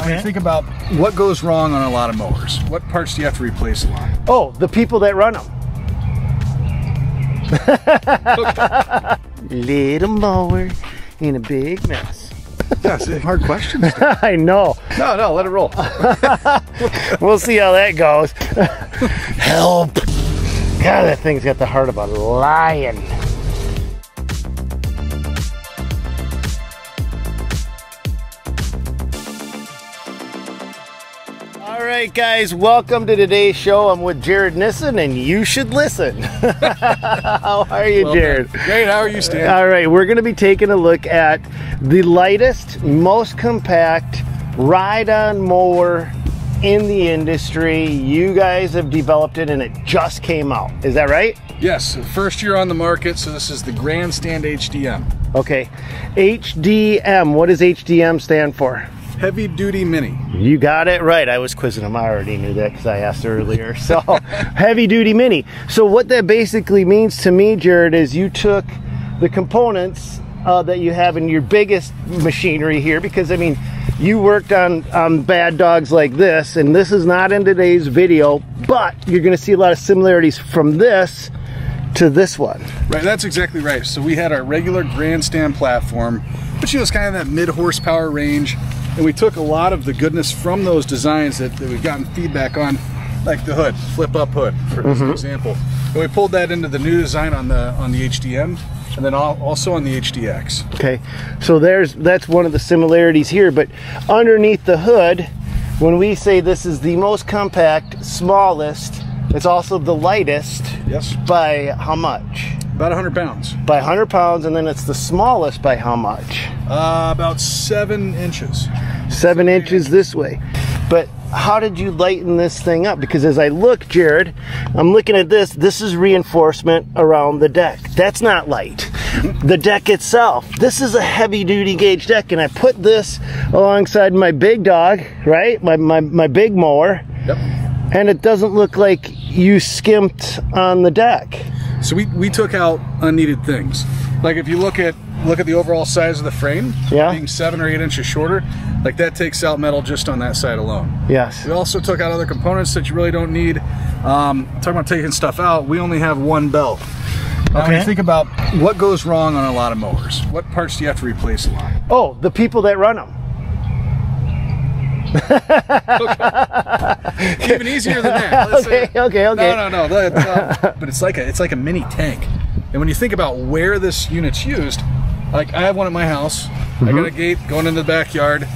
When you think about what goes wrong on a lot of mowers, what parts do you have to replace a lot? Oh, the people that run them. Little mower in a big mess. Yeah, it's hard questions. I know. No, let it roll. We'll see how that goes. Help. God, that thing's got the heart of a lion. All right, guys, welcome to today's show. I'm with Jared Nissen, and you should listen. How are you, Jared? Great, how are you, Stan? All right, we're going to be taking a look at the lightest, most compact ride-on mower in the industry. You guys have developed it, and it just came out. Is that right? Yes, first year on the market, so this is the Grandstand HDM. Okay, HDM, what does HDM stand for? Heavy Duty Mini. You got it right. I was quizzing him. I already knew that because I asked earlier. So, Heavy Duty Mini. So what that basically means to me, Jared, is you took the components that you have in your biggest machinery here, because I mean, you worked on bad dogs like this, and this is not in today's video, but you're going to see a lot of similarities from this to this one. Right, that's exactly right. So we had our regular Grandstand platform, which is kind of that mid-horsepower range. And we took a lot of the goodness from those designs that we've gotten feedback on, like the hood, flip-up hood, for example. And we pulled that into the new design on the HDM, and then also on the HDX. Okay, so that's one of the similarities here. But underneath the hood, when we say this is the most compact, smallest, it's also the lightest. Yes. By how much? About 100 pounds. By 100 pounds, and then it's the smallest by how much? About 7 inches. 7 inches this way. But how did you lighten this thing up? Because as I look, Jared, I'm looking at this. This is reinforcement around the deck. That's not light. The deck itself. This is a heavy duty gauge deck, and I put this alongside my big dog, right? My big mower. Yep. And it doesn't look like you skimped on the deck. So we took out unneeded things. Like if you look at the overall size of the frame, being 7 or 8 inches shorter, like that takes out metal just on that side alone. Yes. We also took out other components that you really don't need. Talking about taking stuff out, we only have one belt. Now, when you think about what goes wrong on a lot of mowers, what parts do you have to replace a lot? Oh, the people that run them. Okay. Even easier than that. Okay. No. But it's like a mini tank. And when you think about where this unit's used, like I have one at my house. I got a gate going into the backyard,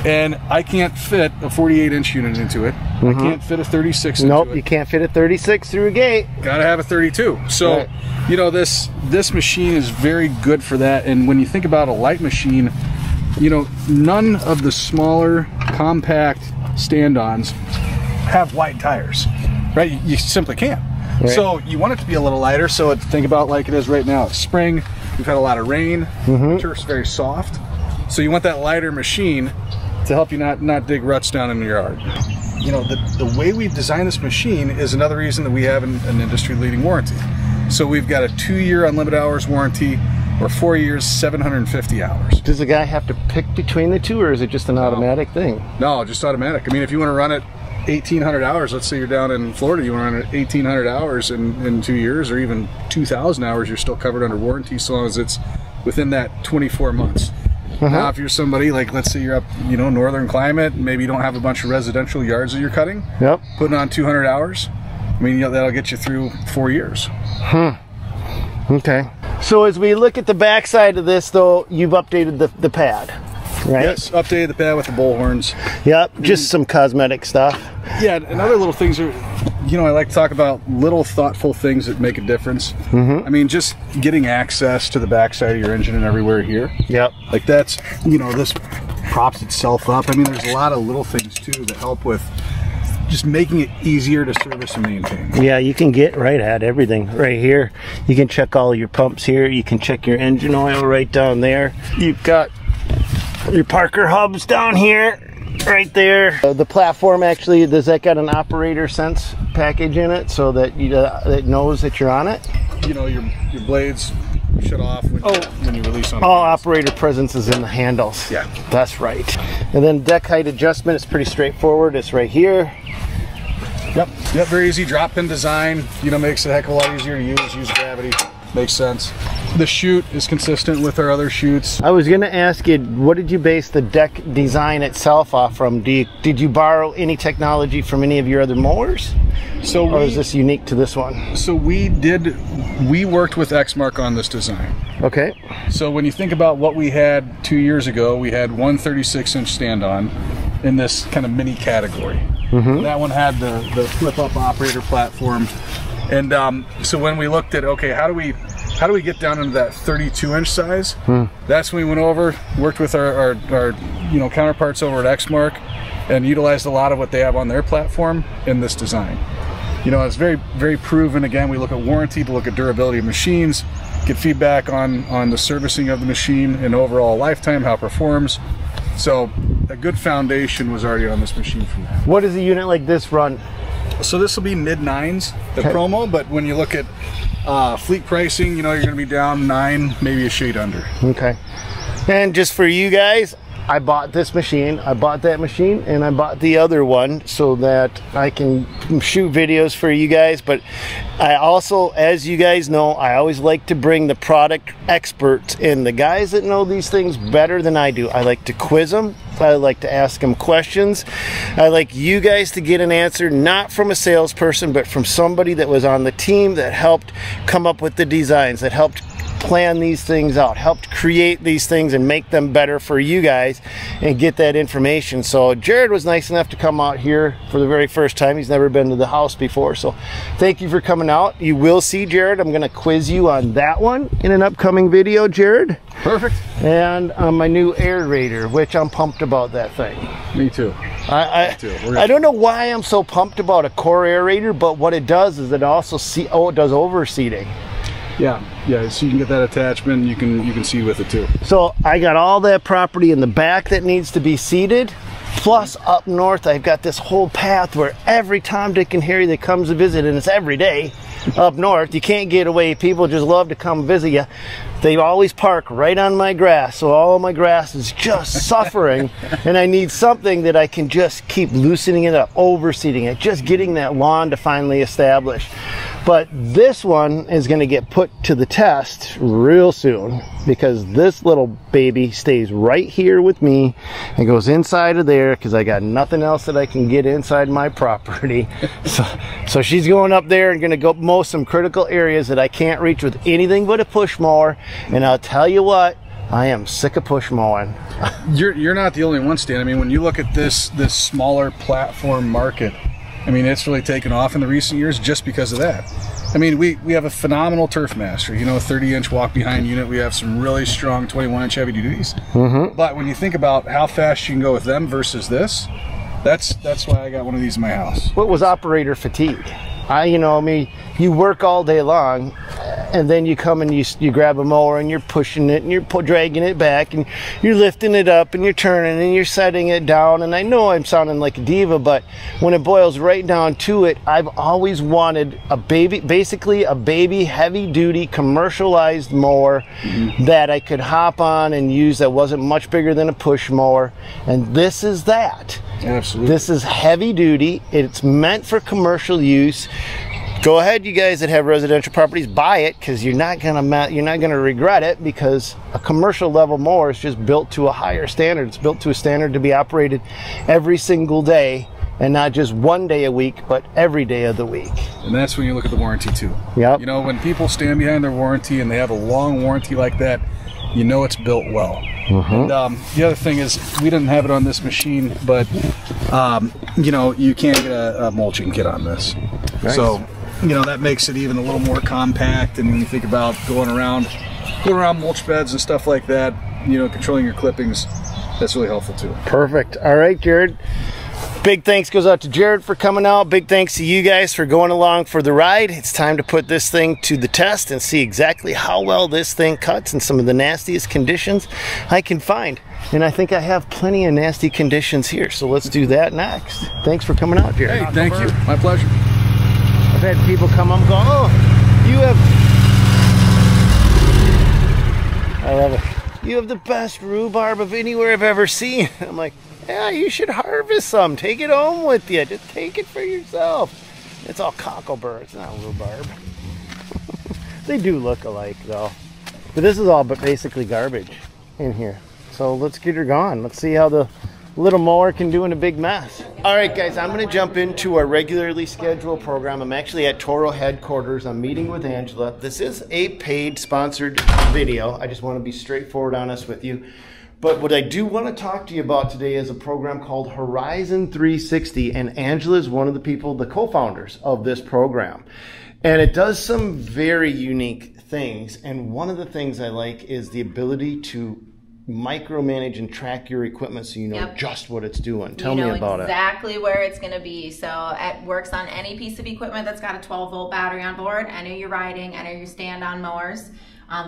and I can't fit a 48-inch unit into it. I can't fit a 36 into it. Nope, you can't fit a 36 through a gate. Gotta have a 32. So, you know, this machine is very good for that. And when you think about a light machine, you know, none of the smaller, compact stand-ons have wide tires, right? You simply can't. Right. So you want it to be a little lighter. So think about like it is right now. It's spring. We've had a lot of rain. The turf's very soft. So you want that lighter machine to help you not dig ruts down in your yard. You know, the way we've designed this machine is another reason that we have an industry-leading warranty. So we've got a 2-year unlimited hours warranty, or 4 years, 750 hours. Does the guy have to pick between the two, or is it just an automatic thing? No, just automatic. I mean, if you want to run it 1,800 hours, let's say you're down in Florida, you want to run it 1,800 hours in 2 years, or even 2,000 hours, you're still covered under warranty, so long as it's within that 24 months. Now, if you're somebody like, let's say you're up, you know, northern climate, maybe you don't have a bunch of residential yards that you're cutting. Putting on 200 hours, I mean, you know, that'll get you through 4 years. Okay. So as we look at the back side of this, though, you've updated the pad, right? Yes, updated the pad with the bull horns. Yep, just some cosmetic stuff. Yeah, and other little things are, you know, I like to talk about little thoughtful things that make a difference. I mean, just getting access to the backside of your engine and everywhere here. Yep. Like that's, you know, this props itself up. I mean, there's a lot of little things too that help with just making it easier to service and maintain. Yeah, you can get right at everything right here. You can check all your pumps here. You can check your engine oil right down there. You've got your Parker hubs down here, right there. The platform actually, does that got an operator sense package in it so that it knows that you're on it? You know, your blades shut off when you release on. All operator presence is in the handles. Yeah, that's right. And then deck height adjustment is pretty straightforward. It's right here. Yep, very easy drop pin design. You know, makes it a heck of a lot easier to use gravity. Makes sense. The chute is consistent with our other chutes. I was gonna ask you, what did you base the deck design itself off from? Did you borrow any technology from any of your other mowers? Or is this unique to this one? So we worked with Exmark on this design. Okay. So when you think about what we had 2 years ago, we had one 36-inch stand-on in this kind of mini category. That one had the flip-up operator platform. And so when we looked at, okay, how do we get down into that 32-inch size? That's when we went over, worked with our counterparts over at Exmark, and utilized a lot of what they have on their platform in this design. You know, it's very, very proven. Again, we look at warranty to look at durability of machines, get feedback on the servicing of the machine and overall lifetime, how it performs. So a good foundation was already on this machine from that. What does a unit like this run? So this will be mid-9s, the promo, but when you look at fleet pricing, you know, you're going to be down 9, maybe a shade under. Okay. And just for you guys, I bought this machine, I bought that machine, and I bought the other one so that I can shoot videos for you guys. But I also, as you guys know, I always like to bring the product experts in, the guys that know these things better than I do. I like to quiz them. I like to ask them questions. I like you guys to get an answer, not from a salesperson, but from somebody that was on the team that helped come up with the designs, that helped plan these things out, helped create these things and make them better for you guys and get that information. So Jared was nice enough to come out here for the very first time. He's never been to the house before, so thank you for coming out. You will see Jared. I'm going to quiz you on that one in an upcoming video, Jared. Perfect. And on my new aerator, which I'm pumped about that thing. Me too. I don't know why I'm so pumped about a core aerator, but what it does is it also it does overseeding. Yeah, so you can get that attachment, you can seed with it too. So I got all that property in the back that needs to be seeded, plus up north I've got this whole path where every Tom, Dick, and Harry that comes to visit, and it's every day up north, you can't get away, people just love to come visit you. They always park right on my grass, so all of my grass is just suffering, and I need something that I can just keep loosening it up, overseeding it, just getting that lawn to finally establish. But this one is going to get put to the test real soon, because this little baby stays right here with me and goes inside of there because I got nothing else that I can get inside my property. So she's going up there and going to go mow some critical areas that I can't reach with anything but a push mower. And I'll tell you what, I am sick of push mowing. You're not the only one, Stan. I mean, when you look at this smaller platform market, I mean, it's really taken off in the recent years just because of that. I mean, we have a phenomenal Turf Master, you know, a 30-inch walk-behind unit. We have some really strong 21-inch heavy duties. But when you think about how fast you can go with them versus this, that's why I got one of these in my house. What was operator fatigue? You work all day long, and then you come and you grab a mower and you're pushing it and you're dragging it back and you're lifting it up and you're turning and you're setting it down. And I know I'm sounding like a diva, but when it boils right down to it, I've always wanted basically a baby heavy-duty commercialized mower that I could hop on and use that wasn't much bigger than a push mower. And this is that. Absolutely. This is heavy duty. It's meant for commercial use. Go ahead, you guys that have residential properties, buy it, because you're not gonna regret it, because a commercial level mower is just built to a higher standard. It's built to a standard to be operated every single day, and not just one day a week, but every day of the week. And that's when you look at the warranty too. Yep. You know, when people stand behind their warranty and they have a long warranty like that, you know it's built well. And the other thing is, we didn't have it on this machine, but you know, you can get a mulching kit on this. Nice. So, you know, that makes it even a little more compact. And when you think about going around mulch beds and stuff like that, you know, controlling your clippings, that's really helpful too. Perfect. All right, Jared. Big thanks goes out to Jared for coming out. Big thanks to you guys for going along for the ride. It's time to put this thing to the test and see exactly how well this thing cuts in some of the nastiest conditions I can find. And I think I have plenty of nasty conditions here, so let's do that next. Thanks for coming out, Jared. Hey, thank you. My pleasure. I've had people come up and go, oh, you have I love it. You have the best rhubarb of anywhere I've ever seen. I'm like, yeah, you should harvest some. Take it home with you. Just take it for yourself. It's all cocklebur. It's not rhubarb. They do look alike, though. But this is all but basically garbage in here. So let's get her gone. Let's see how the little mower can do in a big mess. All right, guys, I'm going to jump into our regularly scheduled program. I'm actually at Toro headquarters. I'm meeting with Angela. This is a paid sponsored video. I just want to be straightforward honest with you. But what I do want to talk to you about today is a program called Horizon 360, and Angela is one of the people, the co-founders of this program. And it does some very unique things. And one of the things I like is the ability to micromanage and track your equipment so you know just what it's doing. Tell me about it. Exactly where it's going to be. So it works on any piece of equipment that's got a 12-volt battery on board. Any of your riding, any of your stand-on mowers.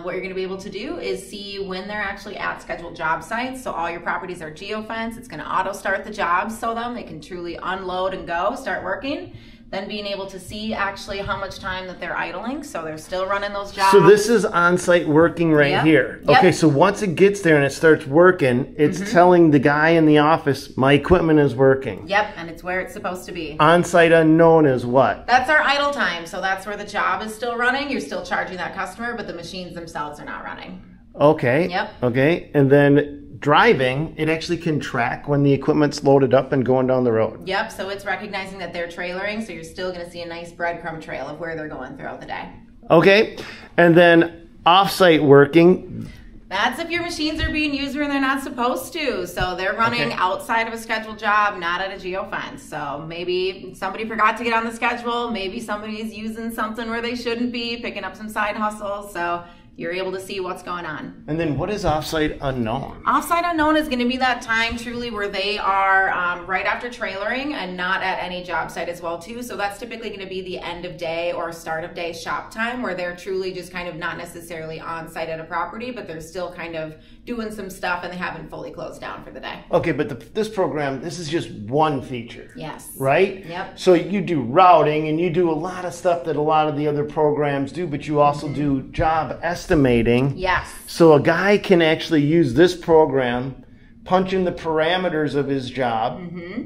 What you're going to be able to do is see when they're actually at scheduled job sites. So all your properties are geofenced. It's going to auto start the jobs so they can truly unload and go, start working. Then being able to see actually how much time that they're idling, so they're still running those jobs. So this is on-site working right here. Okay, so once it gets there and it starts working, it's telling the guy in the office, my equipment is working. Yep, and it's where it's supposed to be. On-site unknown is what? That's our idle time, so that's where the job is still running. You're still charging that customer, but the machines themselves are not running. Okay. Yep. Okay, and then driving, it actually can track when the equipment's loaded up and going down the road. Yep, so it's recognizing that they're trailering, so you're still going to see a nice breadcrumb trail of where they're going throughout the day. Okay, and then off-site working. That's if your machines are being used where they're not supposed to. So they're running outside of a scheduled job, not at a geofence. So maybe somebody forgot to get on the schedule. Maybe somebody's using something where they shouldn't be, picking up some side hustles. So you're able to see what's going on. And then what is offsite unknown? Offsite unknown is going to be that time truly where they are right after trailering and not at any job site as well too. So that's typically going to be the end of day or start of day shop time where they're truly just kind of not necessarily on site at a property, but they're still kind of doing some stuff and they haven't fully closed down for the day. Okay, but this program, this is just one feature. Yes. Right? Yep. So you do routing and you do a lot of stuff that a lot of the other programs do, but you also do job estimating. Yes. So a guy can actually use this program, punch in the parameters of his job,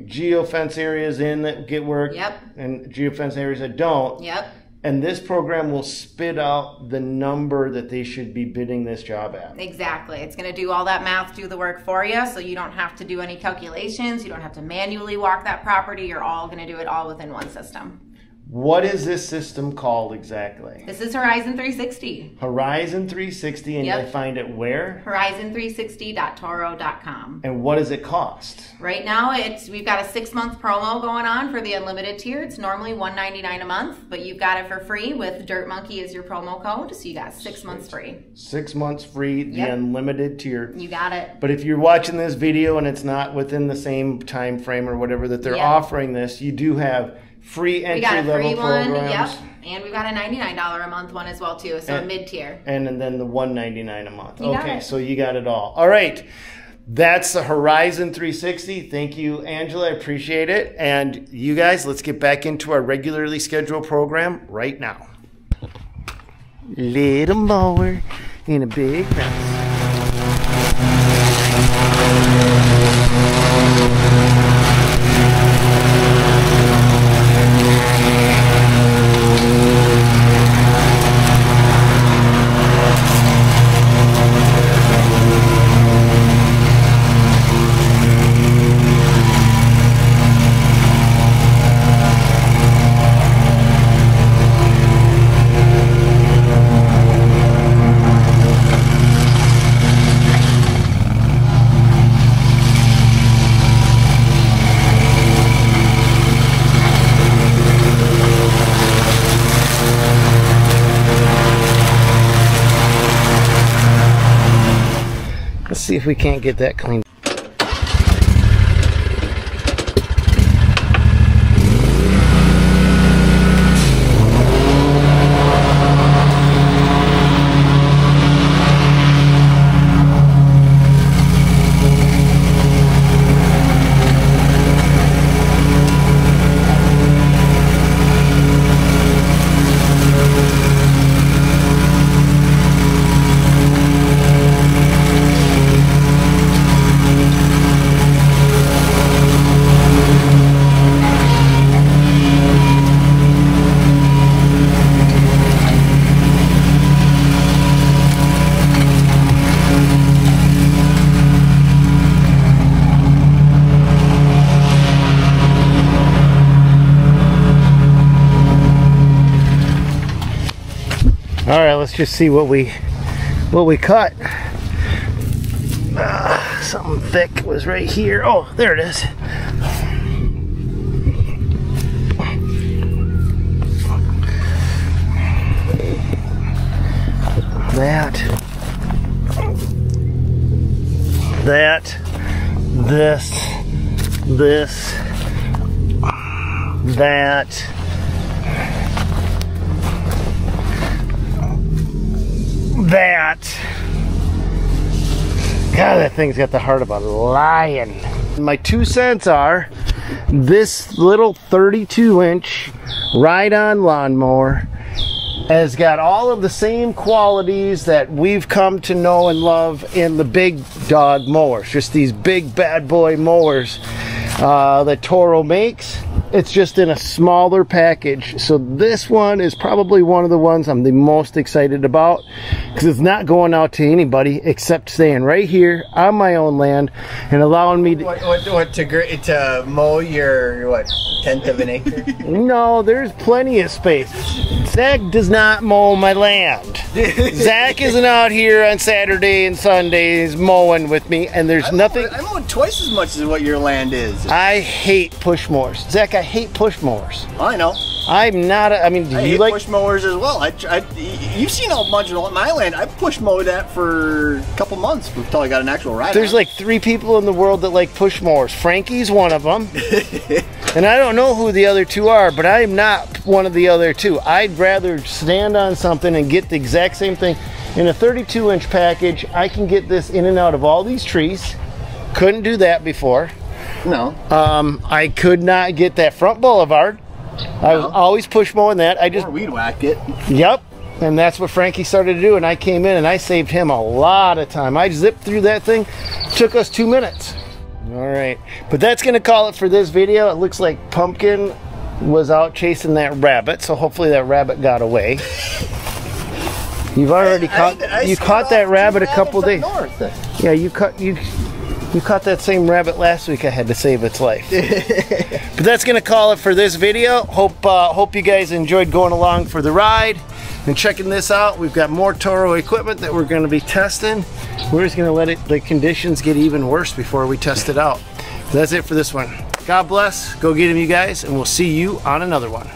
geofence areas in that get work, and geofence areas that don't. Yep. And this program will spit out the number that they should be bidding this job at. Exactly. It's going to do all that math, do the work for you, so you don't have to do any calculations. You don't have to manually walk that property. You're all going to do it all within one system. What is this system called exactly? This is Horizon 360. Horizon 360, and you find it where? Horizon360.toro.com. And what does it cost? Right now, we've got a 6-month promo going on for the unlimited tier. It's normally $199 a month, but you've got it for free with Dirt Monkey as your promo code, so you got 6 months free. 6 months free, the unlimited tier. You got it. But if you're watching this video and it's not within the same time frame or whatever that they're offering this, you do have free entry-level programs. And we've got a $99 a month one as well too, so mid-tier. And then the $199 a month. Okay, so you got it all. All right, that's the Horizon 360. Thank you, Angela. I appreciate it. And you guys, let's get back into our regularly scheduled program right now. Little mower in a big mess. Let's see if we can't get that cleaned. right, let's just see what we cut. Something thick was right here. Oh, there it is. That, this, that, God, that thing's got the heart of a lion. My 2 cents are, this little 32-inch ride-on lawnmower has got all of the same qualities that we've come to know and love in the big dog mowers. Just these big bad boy mowers that Toro makes. It's just in a smaller package. So this one is probably one of the ones I'm the most excited about, because it's not going out to anybody except staying right here on my own land and allowing me to... What to mow your, what, 10th of an acre? No, there's plenty of space. Zach does not mow my land. Zach isn't out here on Saturday and Sundays mowing with me, and there's nothing... I mow twice as much as what your land is. I hate push mowers. Zach, I hate push mowers. I know. I'm not a, I mean, do I you hate like push mowers as well? You've seen a bunch of my land. I push mowed that for a couple months until I got an actual ride. There's like 3 people in the world that like push mowers. Frankie's one of them. And I don't know who the other 2 are, but I'm not one of the other 2. I'd rather stand on something and get the exact same thing. In a 32-inch package, I can get this in and out of all these trees. Couldn't do that before. No. I could not get that front boulevard. I was always push mowing that. I just or weed whacked it. Yep. And that's what Frankie started to do, and I came in and I saved him a lot of time. I zipped through that thing. Took us 2 minutes. All right, but that's gonna call it for this video. It looks like Pumpkin was out chasing that rabbit, so hopefully that rabbit got away. You've already caught that rabbit a couple days. Yeah, you caught that same rabbit last week. I had to save its life. But that's gonna call it for this video. Hope you guys enjoyed going along for the ride and checking this out. We've got more Toro equipment that we're gonna be testing. We're just gonna let the conditions get even worse before we test it out. That's it for this one. God bless. Go get them, you guys, and we'll see you on another one.